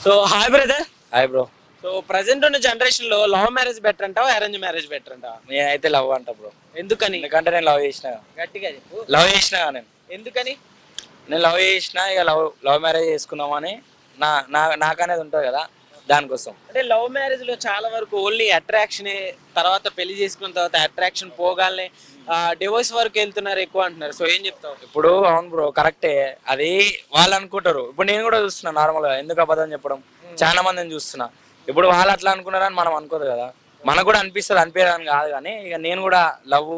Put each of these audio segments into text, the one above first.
So hi brother. Hi bro. So present ఉన్న generation లో love marriage better అంటావా arrange marriage better అంటావా? నేనైతే లవ్ అంట బ్రో. ఎందుకని? ఎందుకంటే నేను లవ్ చేసిన. గట్టిగా చెప్పు. లవ్ చేసిన నేను. ఎందుకని? నేను లవ్ చేసిన, ఇక లవ్ మ్యారేజ్ చేసుకుందామని నాకనేది ఉంటుంది కదా, దానికోసం. అంటే లవ్ మ్యారేజ్ లో చాలా వరకు ఓన్లీ అట్రాక్షన్, తర్వాత పెళ్లి చేసుకున్న తర్వాత అట్రాక్షన్ పోగానే డివోర్స్ వరకు వెళ్తున్నారు ఎక్కువ అంటున్నారు. సో ఏం చెప్తావు? ఇప్పుడు అవును బ్రో, కరెక్టే. అది వాళ్ళు అనుకుంటారు. ఇప్పుడు నేను కూడా చూస్తున్నా నార్మల్గా, ఎందుకు అబద్ధం చెప్పడం, చాలా మందిని చూస్తున్నా. ఇప్పుడు వాళ్ళు అట్లా అనుకున్నారని మనం అనుకోదు కదా, మనకు కూడా అనిపిస్తుంది, అనిపించదని కాదు. కానీ ఇక నేను కూడా లవ్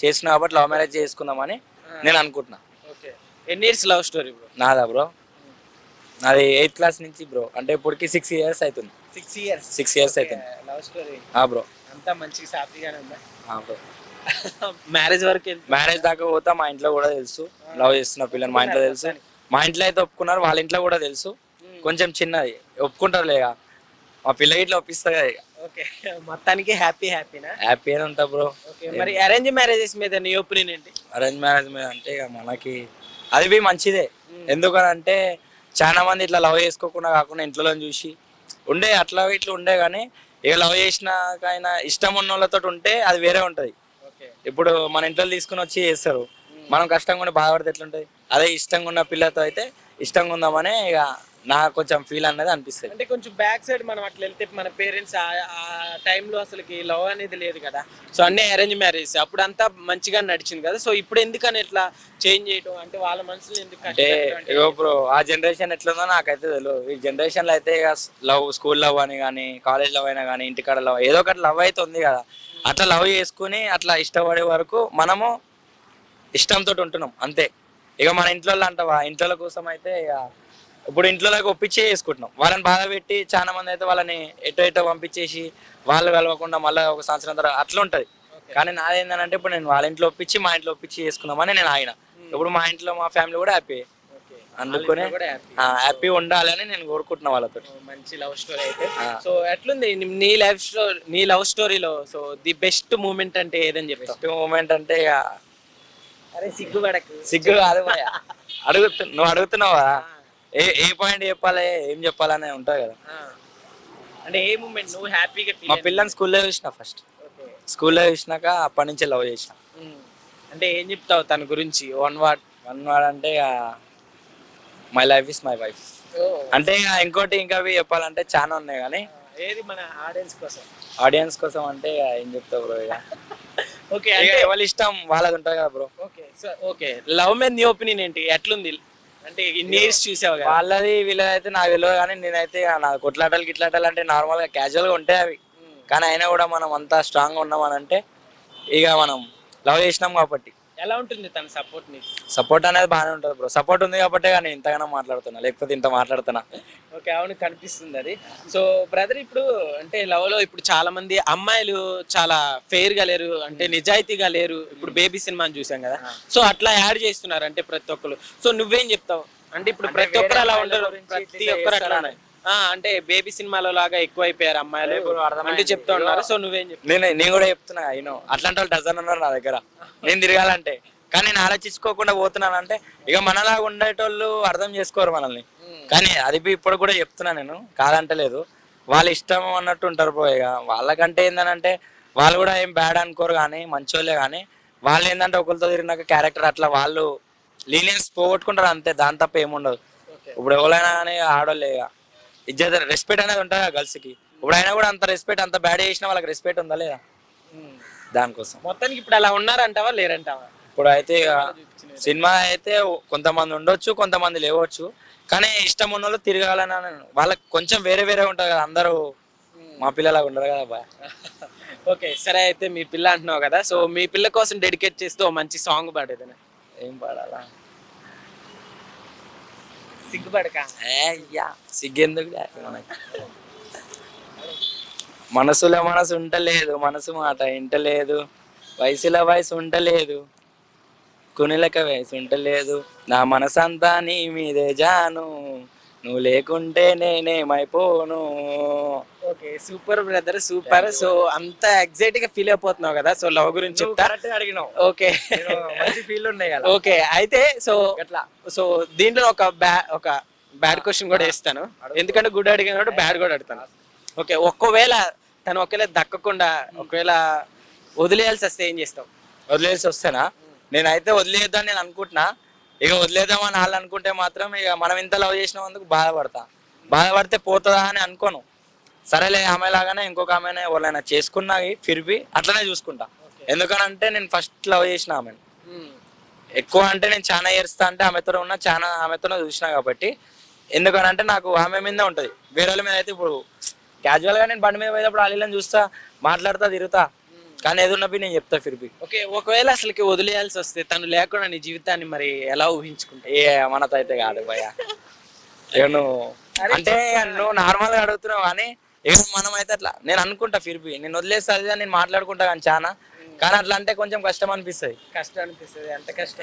చేసిన కాబట్టి లవ్ మ్యారేజ్ చేసుకుందామని నేను అనుకుంటున్నా. ఓకే, ఎన్ని ఇయర్స్ లవ్ స్టోరీ బ్రో? నాదా బ్రో, నాది 8th క్లాస్ నుంచి బ్రో. అంటే ఇప్పటికి 6 years అవుతుంది. 6 years. 6 years అవుతుంది. Love story bro. అంతా మంచిగా సాఫీగానే ఉందా? బ్రో, మ్యారేజ్ వరకు మ్యారేజ్ దాకా పోతా. మా ఇంట్లో కూడా తెలుసు లవ్ చేస్తున్న పిల్లని, మా ఇంట్లో తెలుసు. మా ఇంట్లో అయితే ఒప్పుకున్నారు, వాళ్ళ ఇంట్లో కూడా తెలుసు. కొంచెం చిన్నది ఒప్పుకుంటారు లేక, మా పిల్ల ఇట్లా ఒప్పిస్తారు కదా. ఓకే, మొత్తానికి హ్యాపీనా? హ్యాపీ అని ఉంటా బ్రో. ఓకే, మరి అరేంజ్ మ్యారేజెస్ మీద నీ ఒపీనియన్ ఏంటి? అరేంజ్ మ్యారేజ్ మీద అంటే ఇక మనకి అది మంచిదే. ఎందుకనంటే చాలా మంది ఇట్లా లవ్ చేసుకోకుండా కాకుండా ఇంట్లో చూసి ఉండే అట్లా ఇట్లా ఉండే, కానీ ఇక లవ్ చేసినాకైనా ఇష్టం ఉన్న వాళ్ళతో ఉంటే అది వేరే ఉంటుంది. ఇప్పుడు మన ఇంట్లో తీసుకుని వచ్చి చేస్తారు, మనం కష్టంగా ఉండి బాధపడితే ఎట్లుంటుంది. అదే ఇష్టంగా ఉన్న పిల్లతో అయితే ఇష్టంగా ఉందామనే ఇక నాకు కొంచెం ఫీల్ అనేది అనిపిస్తుంది. అంటే కొంచెం బ్యాక్ సైడ్ మనం అట్లా వెళ్తే మన పేరెంట్స్ ఆ టైంలో అసలుకి లవ్ అనేది లేదు కదా, సో అన్నీ అరేంజ్ మ్యారేజ్ అప్పుడు అంతా మంచిగా నడిచింది కదా. సో ఇప్పుడు ఎందుకని ఇట్లా చేంజ్ చేయడం, అంటే వాళ్ళ మనసులో ఎందుకు అంటే ఇప్పుడు ఆ జనరేషన్ ఎట్లుందో నాకైతే తెలియదు. ఈ జనరేషన్లో అయితే ఇక లవ్, స్కూల్ లవ్ అని కానీ, కాలేజ్ లవ్ అయినా కానీ, ఇంటికాడ లవ్, ఏదో ఒకటి లవ్ అయితే ఉంది కదా. అట్లా లవ్ చేసుకుని అట్లా ఇష్టపడే వరకు మనము ఇష్టంతో ఉంటున్నాం అంతే. ఇక మన ఇంట్లో అంటావా, ఇంట్లో కోసం అయితే ఇక ఇప్పుడు ఇంట్లోకి ఒప్పించే చేసుకుంటున్నాం. వాళ్ళని బాధ పెట్టి చాలా మంది అయితే వాళ్ళని ఎటో పంపించేసి వాళ్ళు కలవకుండా మళ్ళీ ఒక సంవత్సరం తర్వాత అట్లా ఉంటుంది. కానీ నాదేంటంటే ఇప్పుడు నేను వాళ్ళ ఇంట్లో ఒప్పించి మా ఇంట్లో ఒప్పించి చేసుకుందామని నేను ఆయన. ఇప్పుడు మా ఇంట్లో మా ఫ్యామిలీ కూడా హ్యాపీ, అందుకనే హ్యాపీ ఉండాలని నేను కోరుకుంటున్నా వాళ్ళతో. మంచి లవ్ స్టోరీ అయితే. సో ఎట్లుంది నీ లవ్ స్టోరీలో? సో ది బెస్ట్ మూమెంట్ అంటే ఏదని చెప్తావు? బెస్ట్ మూమెంట్ అంటే ఇక అరే సిగ్గుపడకు. సిగ్గు కాదు, నువ్వు అడుగుతున్నావా ఏ పాయింట్ చెప్పాలి, ఏం చెప్పాలని ఉంటుంది కదా. అంటే ఏ మూమెంట్ నువ్వు హ్యాపీగా? మా పిల్లని స్కూల్లో చూసిన, ఫస్ట్ స్కూల్లో చూసినాక అప్పటి నుంచి లవ్ చేసిన. అంటే ఏం చెప్తావు తన గురించి? వన్ వర్డ్ అంటే my life is my wife. అంటే ఇంకోటి ఇంకా చెప్పాలంటే చాలా ఉన్నాయి, కానీ ఏది మన ఆడియన్స్ కోసం అంటే ఏం చెప్తావు బ్రో ఇక. ఓకే, అంటే ఎవరి ఇష్టం వాళ్ళది ఉంటుంది కదా బ్రో. ఓకే, లవ్ మీద నీ ఒపీనియన్ ఏంటి? ఎట్లుంది? అంటే ఇన్ని ఇయర్స్ చూసావు కదా. వాళ్ళది వీళ్ళదైతే నాకు తెలియదు, కానీ నేనైతే నా కొట్లాటలు అంటే నార్మల్గా క్యాజువల్గా ఉంటాయి అవి. కానీ అయినా కూడా మనం అంతా స్ట్రాంగ్గా ఉన్నామని అంటే ఇక మనం లవ్ చేసినాం కాబట్టి. ఎలా ఉంటుంది తన సపోర్ట్? నీకు సపోర్ట్ అనేది బాగానే ఉంటుంది బ్రో. సపోర్ట్ ఉంది కాబట్టి నేను ఇంతగానో మాట్లాడుతున్నా, లేకపోతే ఇంత మాట్లాడుతున్నా. ఓకే, అవును, కనిపిస్తుంది అది. సో బ్రదర్, ఇప్పుడు అంటే లవ్ లో ఇప్పుడు చాలా మంది అమ్మాయిలు చాలా ఫెయిర్ గా లేరు, అంటే నిజాయితీగా లేరు. ఇప్పుడు బేబీ సినిమాని చూసాం కదా, సో అట్లా యాడ్ చేస్తున్నారు అంటే ప్రతి ఒక్కరు. సో నువ్వేం చెప్తావు? అంటే ఇప్పుడు ప్రతి ఒక్కరు అలా ఉండరు, ప్రతి ఒక్కరు అట్లా అంటే బేబీ సినిమాలో లాగా ఎక్కువ అయిపోయారు అమ్మాయిలు అంటే చెప్తా ఉన్నారు. సో నువ్వేం చెప్తావు? నేను కూడా చెప్తున్నా, అయినో అట్లాంటి వాళ్ళు డజన్ ఉన్నారు నా దగ్గర నేను తిరగాలంటే. కానీ నేను ఆలోచించుకోకుండా పోతున్నానంటే ఇక మనలాగా ఉండేటోళ్ళు అర్థం చేసుకోరు మనల్ని. కానీ అది ఇప్పుడు కూడా చెప్తున్నా, నేను కాదంటలేదు. వాళ్ళ ఇష్టం అన్నట్టు ఉంటారు బ్రో. ఇక వాళ్ళకంటే ఏంటంటే వాళ్ళు కూడా ఏం బ్యాడ్ అనుకోరు, కానీ మంచోళ్ళే. కానీ వాళ్ళు ఏంటంటే ఒకరితో తిరిగినాక క్యారెక్టర్ అట్లా వాళ్ళు లీనియన్స్ పోగొట్టుకుంటారు అంతే, దాని తప్ప ఏముండదు. ఇప్పుడు ఎవరైనా కానీ ఆడోళ్ళే ఇక ఇజ్జత్, రెస్పెక్ట్ అనేది ఉంటుంది గర్ల్స్కి. ఇప్పుడు అయినా కూడా అంత రెస్పెక్ట్, అంత బ్యాడ్ చేసినా వాళ్ళకి రెస్పెక్ట్ ఉందా లేదా, దానికోసం. మొత్తానికి ఇప్పుడు అలా ఉన్నారంటావా లేరంటావా? ఇప్పుడు అయితే సినిమా అయితే కొంతమంది ఉండొచ్చు, కొంతమంది లేవచ్చు. కానీ ఇష్టం ఉన్న వాళ్ళు తిరగాలని వాళ్ళకి కొంచెం వేరే ఉంటుంది కదా. అందరూ మా పిల్లలాగా ఉండరు కదా బాయ్. ఓకే, సరే అయితే మీ పిల్ల అంటున్నావు కదా, సో మీ పిల్ల కోసం డెడికేట్ చేస్తూ మంచి సాంగ్ పాడేదనా? ఏం పాడాలా? సిగ్గుపడక. సిగ్గెందుకు మనకి. మనసులో మనసు ఉంటలేదు, మనసు మాట ఇంటలేదు, వయసులో వయసు ఉంటలేదు, కొనిలక వయసు ఉంటలేదు, నా మనసంతా నీ మీదే జాను, నువ్వు లేకుంటే నేనేమైపోను. Okay, super brother, super. So అంత ఎగ్జైట్ గా ఫీల్ అయిపోతున్నావు కదా, సో లవ్ గురించి అడిగినావు. ఓకే, మంచి ఫీల్ ఉన్నాయి కదా. ఓకే, అయితే సో దీంట్లో ఒక బ్యాడ్ క్వశ్చన్ కూడా వేస్తాను, ఎందుకంటే గుడ్ అడిగిన కూడా బ్యాడ్ కూడా అడుగుతాను. ఓకే, ఒకవేళ దక్కకుండా ఒకవేళ వదిలేయాల్సి వస్తే ఏం చేస్తావు? వదిలేసి వస్తేనా? నేనైతే వదిలేద్దాం నేను అనుకుంటున్నా. ఇక వదిలేద్దామని వాళ్ళు అనుకుంటే మాత్రం ఇక మనం ఇంత లవ్ చేసినందుకు బాధపడితే పోతుందా అని అనుకోను. సరేలే, ఆమె లాగానే ఇంకొక ఆమెనే ఎవరైనా చేసుకున్నా ఫిర్బి అట్లనే చూసుకుంటా. ఎందుకనంటే నేను ఫస్ట్ లవ్ చేసిన ఆమెను ఎక్కువ, అంటే నేను చాలా ఇయర్స్తా అంటే ఆమెతో ఉన్నా, చాలా ఆమెతోనే చూసినా కాబట్టి. ఎందుకనంటే నాకు ఆమె మీదే ఉంటుంది, వేరే వాళ్ళ మీద అయితే ఇప్పుడు క్యాజువల్గా నేను బండి మీద పోయేటప్పుడు వాళ్ళని చూస్తా, మాట్లాడుతా, తిరుగుతా, కానీ ఏదున్నప్పుడు నేను చెప్తా ఫిర్బి. ఓకే, ఒకవేళ అసలుకి వదిలేయాల్సి వస్తే తను లేకుండా నీ జీవితాన్ని మరి ఎలా ఊహించుకుంటా? ఏ మనతో అయితే కాదు భయ్య. ఇక నువ్వు అంటే నువ్వు నార్మల్గా అడుగుతున్నావు, కానీ ఇక మనం అయితే అట్లా నేను అనుకుంటా ఫిర్బి. నేను వదిలేస్తా నేను మాట్లాడుకుంటా కానీ చాలా, కానీ అట్లా అంటే కొంచెం కష్టం అనిపిస్తుంది. కష్టం అనిపిస్తుంది, అంత కష్టం.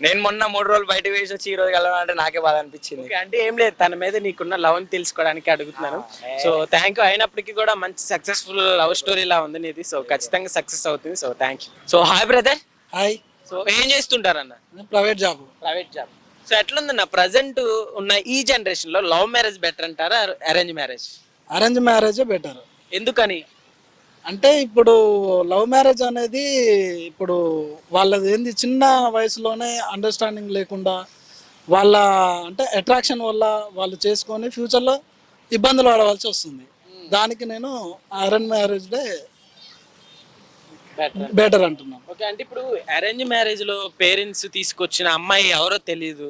నేను మొన్న 3 రోజులు బయటకు వేసి వచ్చి ఈ రోజు కలవాలంటే నాకే బాధ అనిపించింది. ఓకే, అంటే ఏం లేదు, తన మీద నీకున్న లవ్ ని తెలుసుకోవడానికి అడుగుతున్నాను. So thank you. అయినప్పటికీ కూడా మంచి సక్సెస్ఫుల్ లవ్ స్టోరీ లా ఉంది నీది. సో ఖచ్చితంగా సక్సెస్ అవుతుంది. So thank you. So hi brother. Hi. So ఏం చేస్తుంటారన్న? Private job. Private job. So ఎట్లుందన్న ప్రజెంట్ ఉన్న ఈ జనరేషన్ లో లవ్ మ్యారేజ్ బెటర్ అంటారా అరేంజ్ మ్యారేజ్? అరేంజ్ మ్యారేజే బెటర్. ఎందుకని? అంటే ఇప్పుడు లవ్ మ్యారేజ్ అనేది ఇప్పుడు వాళ్ళది ఏంది, చిన్న వయసులోనే అండర్స్టాండింగ్ లేకుండా వాళ్ళ అంటే అట్రాక్షన్ వల్ల వాళ్ళు చేసుకొని ఫ్యూచర్లో ఇబ్బందులు పడవలసి వస్తుంది. దానికి నేను అరేంజ్ మ్యారేజ్డే బెటర్ అంటున్నాను. ఓకే, అంటే ఇప్పుడు అరేంజ్ మ్యారేజ్ లో పేరెంట్స్ తీసుకొచ్చిన అమ్మాయి ఎవరో తెలియదు,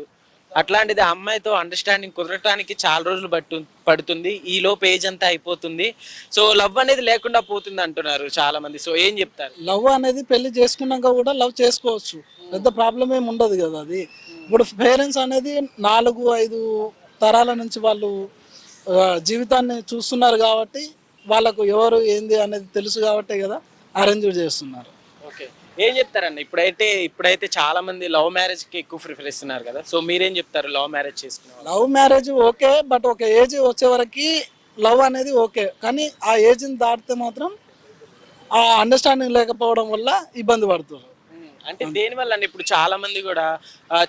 అట్లాంటిది ఆ అమ్మాయితో అండర్స్టాండింగ్ కుదరటానికి చాలా రోజులు పడుతుంది, ఈ లోపు ఏజ్ అంతా అయిపోతుంది. సో లవ్ అనేది లేకుండా పోతుంది అంటున్నారు చాలా మంది. సో ఏం చెప్తారు? లవ్ అనేది పెళ్లి చేసుకున్నాక కూడా లవ్ చేసుకోవచ్చు, పెద్ద ప్రాబ్లం ఏమి ఉండదు కదా. అది ఇప్పుడు పేరెంట్స్ అనేది 4-5 తరాల నుంచి వాళ్ళు జీవితాన్ని చూస్తున్నారు కాబట్టి వాళ్ళకు ఎవరు ఏంది అనేది తెలుసు కాబట్టే కదా అరేంజ్ చేస్తున్నారు. ఓకే, ఏం చెప్తారన్న? ఇప్పుడైతే చాలా మంది లవ్ మ్యారేజ్ కి ఎక్కువ ప్రిఫర్ ఇస్తున్నారు కదా. సో మీరేం చెప్తారు లవ్ మ్యారేజ్ చేసుకునే? లవ్ మ్యారేజ్ ఓకే, బట్ ఒక ఏజ్ వచ్చే వరకు లవ్ అనేది ఓకే, కానీ ఆ ఏజ్ని దాటితే మాత్రం ఆ అండర్స్టాండింగ్ లేకపోవడం వల్ల ఇబ్బంది పడుతున్నారు. అంటే దేని వల్ల అండి? ఇప్పుడు చాలా మంది కూడా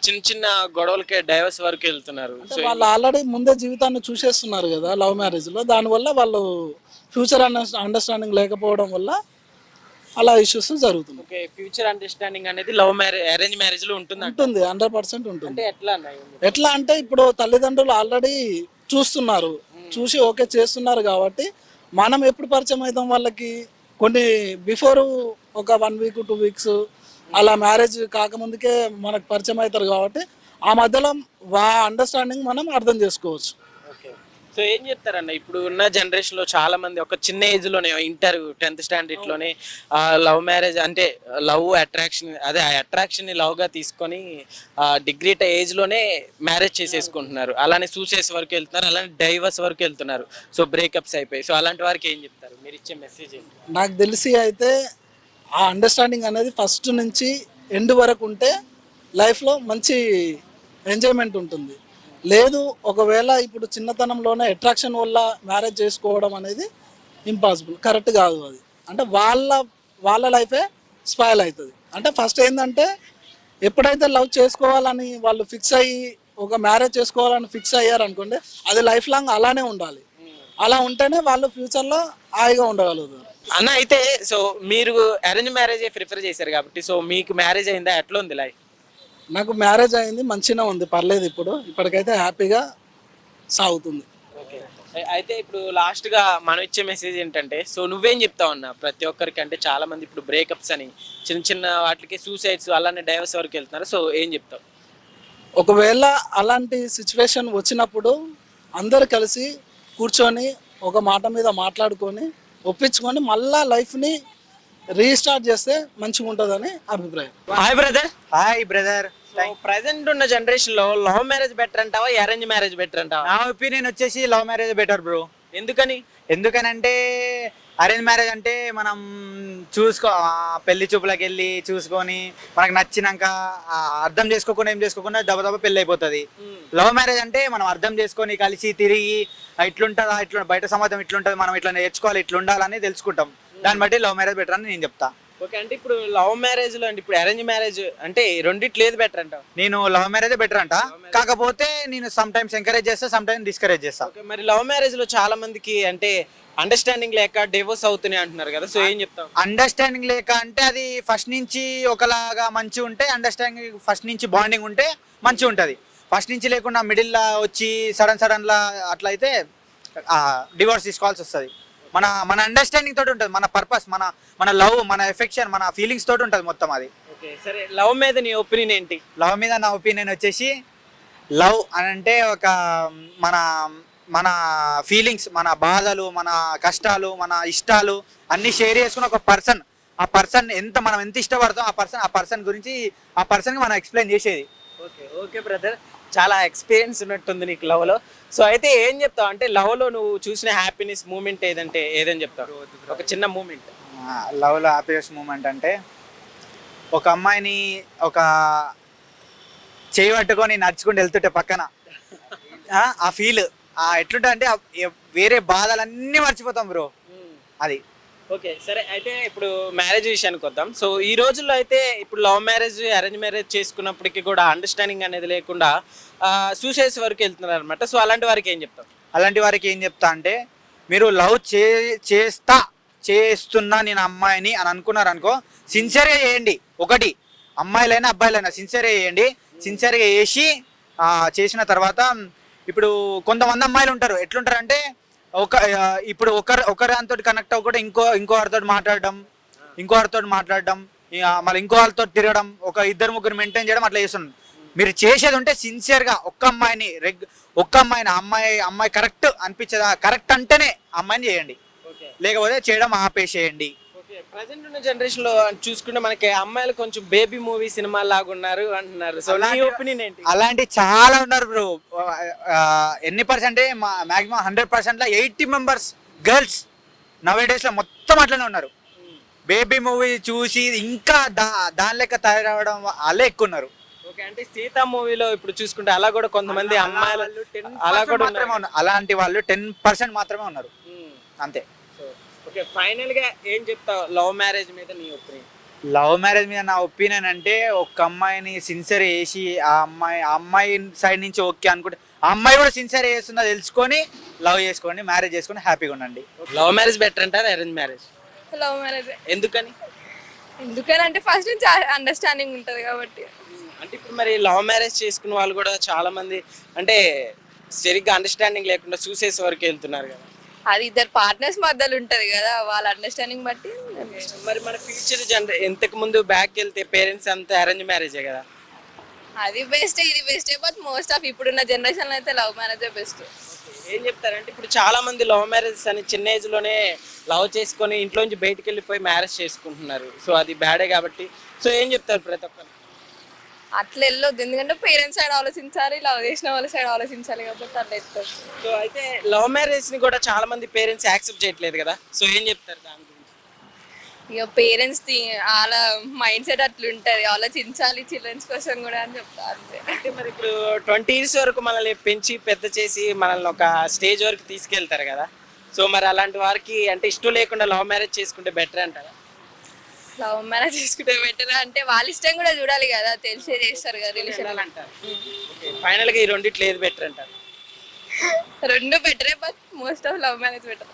చిన్న చిన్న గొడవలకే డైవర్స్ వరకు వెళ్తున్నారు. అంటే వాళ్ళు ఆల్రెడీ ముందే జీవితాన్ని చూసేస్తున్నారు కదా లవ్ మ్యారేజ్లో, దానివల్ల వాళ్ళు ఫ్యూచర్ అండర్స్టాండింగ్ లేకపోవడం వల్ల అలా ఇష్యూస్ జరుగుతుంది. ఓకే, ఫ్యూచర్ అండర్స్టాండింగ్ అనేది లవ్ మ్యారేజ్ అరేంజ్ మ్యారేజ్ లో ఉంటుంది 100% ఉంటుంది. అంటే ఎట్లా ఎట్లా అంటే ఇప్పుడు తల్లిదండ్రులు ఆల్రెడీ చూస్తున్నారు, చూసి ఓకే చేస్తున్నారు కాబట్టి మనం ఎప్పుడు పరిచయం అవుతాం వాళ్ళకి, కొన్ని బిఫోర్ ఒక 1 వీక్ 2 వీక్స్ అలా మ్యారేజ్ కాకముందుకే మనకు పరిచయం అవుతారు కాబట్టి ఆ మధ్యలో అండర్స్టాండింగ్ మనం అర్థం చేసుకోవచ్చు. ఓకే, సో ఏం చెప్తారన్న? ఇప్పుడు ఉన్న జనరేషన్ లో చాలా మంది ఒక చిన్న ఏజ్ లోనే ఇంటర్ 10th స్టాండర్డ్ లోనే లవ్ మ్యారేజ్ అంటే లవ్ అట్రాక్షన్, అదే ఆ అట్రాక్షన్ ని లవ్ గా తీసుకొని డిగ్రీ ఏజ్ లోనే మ్యారేజ్ చేసేసుకుంటున్నారు, అలానే సూసైడ్స్ వరకు వెళ్తున్నారు, అలానే డైవర్స్ వరకు వెళ్తున్నారు. సో బ్రేకప్స్ అయిపోయి. సో అలాంటి వారికి ఏం చెప్తారు? మీరు ఇచ్చే మెసేజ్ ఏంటి? నాకు తెలిసి అయితే ఆ అండర్స్టాండింగ్ అనేది ఫస్ట్ నుంచి ఎండ్ వరకు ఉంటే లైఫ్లో మంచి ఎంజాయ్మెంట్ ఉంటుంది. లేదు ఒకవేళ ఇప్పుడు చిన్నతనంలోనే అట్రాక్షన్ వల్ల మ్యారేజ్ చేసుకోవడం అనేది ఇంపాసిబుల్, కరెక్ట్ కాదు అది. అంటే వాళ్ళ లైఫే స్పాయిల్ అవుతుంది. అంటే ఫస్ట్ ఏంటంటే ఎప్పుడైతే లవ్ చేసుకోవాలని వాళ్ళు ఫిక్స్ అయ్యి ఒక మ్యారేజ్ చేసుకోవాలని ఫిక్స్ అయ్యారు అనుకోండి, అది లైఫ్ లాంగ్ అలానే ఉండాలి. అలా ఉంటేనే వాళ్ళు ఫ్యూచర్లో హాయిగా ఉండగలుగుతారు. అన్న అయితే సో మీరు అరేంజ్ మ్యారేజ్ ప్రిఫర్ చేశారు కాబట్టి, సో మీకు మ్యారేజ్ అయిందా? ఎట్లా ఉంది లైఫ్? నాకు మ్యారేజ్ అయింది, మంచిగా ఉంది, పర్లేదు. ఇప్పటికైతే హ్యాపీగా సాగుతుంది. ఓకే, అయితే ఇప్పుడు లాస్ట్ గా మనం ఇచ్చే మెసేజ్ ఏంటంటే, సో నువ్వేం చెప్తావు అన్న ప్రతి ఒక్కరికి? అంటే చాలా మంది ఇప్పుడు బ్రేకప్స్ అని చిన్న చిన్న వాటికి సూసైడ్స్ అలానే డైవర్స్ వరకు వెళ్తున్నారు. సో ఏం చెప్తావు? ఒకవేళ అలాంటి సిచ్యువేషన్ వచ్చినప్పుడు అందరు కలిసి కూర్చొని ఒక మాట మీద మాట్లాడుకొని ఒప్పించుకొని మళ్ళా లైఫ్ని రీస్టార్ట్ చేస్తే మంచిగా ఉంటుందని అభిప్రాయం. Hi brother. Hi brother. Present ఉన్న జనరేషన్ లో లవ్ మ్యారేజ్ బెటర్ అంటావా అరేంజ్ మ్యారేజ్ బెటర్ అంటావా? నా ఒపీనియన్ వచ్చేసి లవ్ మ్యారేజ్ బెటర్ బ్రో. ఎందుకని? ఎందుకనంటే అరేంజ్ మ్యారేజ్ అంటే మనం పెళ్లి చూపులకు వెళ్ళి చూసుకొని మనకు నచ్చినాక అర్థం చేసుకోకుండా ఏం చేసుకోకుండా దెబ్బ పెళ్ళి అయిపోతుంది. లవ్ మ్యారేజ్ అంటే మనం అర్థం చేసుకొని కలిసి తిరిగి ఇట్లుంటుందా, బయట సమాజం ఇట్లుంటుంది, మనం ఇట్లా నేర్చుకోవాలి, ఇట్లా ఉండాలని తెలుసుకుంటాం. దాన్ని బట్టి లవ్ మ్యారేజ్ బెటర్ అని నేను చెప్తా. ఓకే, అంటే ఇప్పుడు లవ్ మ్యారేజ్ లో అంటే ఇప్పుడు అరేంజ్ మ్యారేజ్ అంటే ఈ రెండిట్లో ఏది బెటర్ అంటావు? నేను లవ్ మ్యారేజ్ బెటర్ అంట, కాకపోతే నేను సమ్ టైమ్స్ ఎంకరేజ్ చేస్తా, సమ్ టైమ్స్ డిస్కరేజ్ చేస్తా. ఓకే, మరి లవ్ మ్యారేజ్ లో చాలా మందికి అంటే అండర్స్టాండింగ్ లేక డివోర్స్ అవుతున్నాయి అంటున్నారు కదా, సో ఏం చెప్తావు? అండర్స్టాండింగ్ లేక అంటే అది ఫస్ట్ నుంచి ఒకలాగా మంచి ఉంటే, అండర్స్టాండింగ్ ఫస్ట్ నుంచి బాండింగ్ ఉంటే మంచి ఉంటుంది. ఫస్ట్ నుంచి లేకుండా మిడిల్లో వచ్చి సడన్లా అట్లా అయితే డివోర్స్ తీసుకోవాల్సి వస్తుంది. మన మన అండర్స్టాండింగ్ తోటి ఉంటుంది, మన పర్పస్, మన లవ్, మన ఎఫెక్షన్, మన ఫీలింగ్స్ తోటి ఉంటుంది మొత్తం అది. ఓకే, సరే, లవ్ మీద నీ ఒపీనియన్ ఏంటి? లవ్ మీద నా ఒపీనియన్ వచ్చేసి, లవ్ అని అంటే ఒక మన మన ఫీలింగ్స్, మన బాధలు, మన కష్టాలు, మన ఇష్టాలు అన్నీ షేర్ చేసుకుని ఒక పర్సన్, ఆ పర్సన్ మనం ఎంత ఇష్టపడతాం ఆ పర్సన్ గురించి ఆ పర్సన్కి మనం ఎక్స్ప్లెయిన్ చేసేది. ఓకే, ఓకే బ్రదర్, చాలా ఎక్స్పీరియన్స్ ఉన్నట్టుంది నీకు లవ్ లో. సో అయితే ఏం చెప్తావు అంటే లవ్ లో నువ్వు చూసిన హ్యాపీనెస్ మూమెంట్ ఏదంటే ఏదని చెప్తావు? ఒక చిన్న మూమెంట్. లవ్లో హ్యాపీయెస్ట్ మూమెంట్ అంటే ఒక అమ్మాయిని ఒక చేయి పట్టుకొని నడుచుకుంటూ వెళ్తుంటే పక్కన ఆ ఫీల్ ఎట్లుంటుంది అంటే వేరే బాధలన్నీ మర్చిపోతాం బ్రో అది. ఓకే, సరే, అయితే ఇప్పుడు మ్యారేజ్ విషయానికి వద్దాం. సో ఈ రోజుల్లో అయితే ఇప్పుడు లవ్ మ్యారేజ్ అరేంజ్ మ్యారేజ్ చేసుకున్నప్పటికీ కూడా అండర్స్టాండింగ్ అనేది లేకుండా సూసైడ్స్ వరకు వెళ్తున్నారు అనమాట. సో అలాంటి వారికి ఏం చెప్తాం? అలాంటి వారికి ఏం చెప్తా అంటే, మీరు లవ్ చేస్తున్నా నేను అమ్మాయిని అని అనుకున్నారు అనుకో, సిన్సియర్గా చేయండి. ఒకటి, అమ్మాయిలైనా అబ్బాయిలైనా సిన్సియర్గా చేయండి. సిన్సియర్గా చేసిన తర్వాత, ఇప్పుడు కొంతమంది అమ్మాయిలు ఉంటారు ఎట్లుంటారు అంటే ఇప్పుడు ఒకరితో కనెక్ట్ అవ్వకుండా ఇంకో వారితో మాట్లాడడం, మళ్ళీ ఇంకో వాళ్ళతో తిరగడం, ఒక ఇద్దరు ముగ్గురు మెయింటైన్ చేయడం అట్లా చేస్తున్నాం. మీరు చేసేది ఉంటే సిన్సియర్గా ఒక్క అమ్మాయిని అమ్మాయి కరెక్ట్ అనిపించదా, కరెక్ట్ అంటేనే అమ్మాయిని చేయండి, లేకపోతే చేయడం ఆపేసేయండి. ప్రజెంట్ ఉన్న జనరేషన్ లో చూసుకుంటే మనకి అమ్మాయిలు కొంచెం బేబీ మూవీ సినిమా లాగా ఉన్నారు అంటున్నారు. సో నీ ఒపీనియన్ ఏంటి? అలాంటి చాలా ఉన్నారు బ్రో. ఎన్ని పర్సెంట్ మాక్సిమం 100%లో 80 మెంబర్స్ గర్ల్స్ నవే డేస్ లో మొత్తం అట్లనే ఉన్నారు. బేబీ మూవీ చూసి ఇంకా దాని లెక్క తయారవడం వాళ్ళే ఎక్కువ ఉన్నారు. ఓకే, అంటే సీతా మూవీలో ఇప్పుడు చూసుకుంటే అలా కూడా కొంతమంది అమ్మాయిలు అలా కూడా ఉన్నారు. అలాంటి వాళ్ళు 10% మాత్రమే ఉన్నారు అంతే. ఓకే, ఫైనల్ గా ఏం చెప్తావు లవ్ మ్యారేజ్ మీద నీ ఒపీనియన్? లవ్ మ్యారేజ్ మీద నా ఒపీనియన్ అంటే, ఒక అమ్మాయిని సిన్సియర్ చేసి ఆ అమ్మాయి సైడ్ నుంచి ఓకే అనుకుంటే, ఆ అమ్మాయి కూడా సిన్సియర్ చేస్తుందో తెలుసుకొని లవ్ చేసుకోండి, మ్యారేజ్ చేసుకొని హ్యాపీగా ఉండండి. లవ్ మ్యారేజ్ బెటర్ అంటారా అరేంజ్ మ్యారేజ్? Love marriage. ఎందుకని? ఎందుకనంటే ఫస్ట్ నుంచి అండర్స్టాండింగ్ ఉంటుంది కాబట్టి. అంటే ఇప్పుడు మరి లవ్ మ్యారేజ్ చేసుకున్న వాళ్ళు కూడా చాలా మంది అంటే సరిగ్గా అండర్స్టాండింగ్ లేకుండా చూసేసే వరకు వెళ్తున్నారు కదా. అది ఇద్దరు పార్ట్నర్స్ మధ్యలో ఉంటది కదా, వాళ్ళ అండర్స్టాండింగ్ బట్టి. మరి మన ఫ్యూచర్ ఇంతకు ముందు బ్యాక్ వెళ్తే పేరెంట్స్ అంతా అరేంజ్ మ్యారేజే కదా. అది బెస్ట్, ఇది బెస్టే, బట్ మోస్ట్ ఆఫ్ ఇప్పుడున్న జనరేషన్ అయితే లవ్ మ్యారేజే బెస్ట్. ఏం చెప్తారంటే ఇప్పుడు చాలా మంది లవ్ మ్యారేజెస్ అని చిన్న ఏజ్ లోనే లవ్ చేసుకొని ఇంట్లో నుంచి బయటకు వెళ్ళిపోయి మ్యారేజ్ చేసుకుంటున్నారు. సో అది బ్యాడే కాబట్టి. సో ఏం చెప్తారు ప్రతి ఒక్కరు? అట్లా వెళ్ళొద్దు, ఎందుకంటే పేరెంట్స్ సైడ్ ఆలోచించాలి, లవ్ చేసిన వాళ్ళ సైడ్ ఆలోచించాలి కాబట్టి అట్లా ఎత్తారు. సో అయితే లవ్ మ్యారేజ్ ని కూడా చాలా మంది పేరెంట్స్ యాక్సెప్ట్ చేయట్లేదు కదా. సో ఏం చెప్తారు దాని గురించి? ఇక పేరెంట్స్ వాళ్ళ మైండ్ సెట్ అట్లా ఉంటుంది, ఆలోచించాలి చిల్డ్రన్స్ కోసం కూడా అని చెప్తారు అంతే. అంటే మరి ఇప్పుడు 20 years వరకు మనల్ని పెంచి పెద్ద చేసి మనల్ని ఒక స్టేజ్ వరకు తీసుకెళ్తారు కదా. సో మరి అలాంటి వారికి అంటే ఇష్టం లేకుండా లవ్ మ్యారేజ్ చేసుకుంటే బెటర్ అంటారా? లవ్ మ్యారేజ్ చేసుకుంటే బెటర్ అంటే వాళ్ళ ఇష్టం కూడా చూడాలి కదా, తెలిసే చేస్తారు కదా రిలేషన్ అంటారు. ఫైనల్ గా ఈ రెండిట్లో ఏది బెటర్ అంటారు? రెండు బెటరే, but most of love marriage better.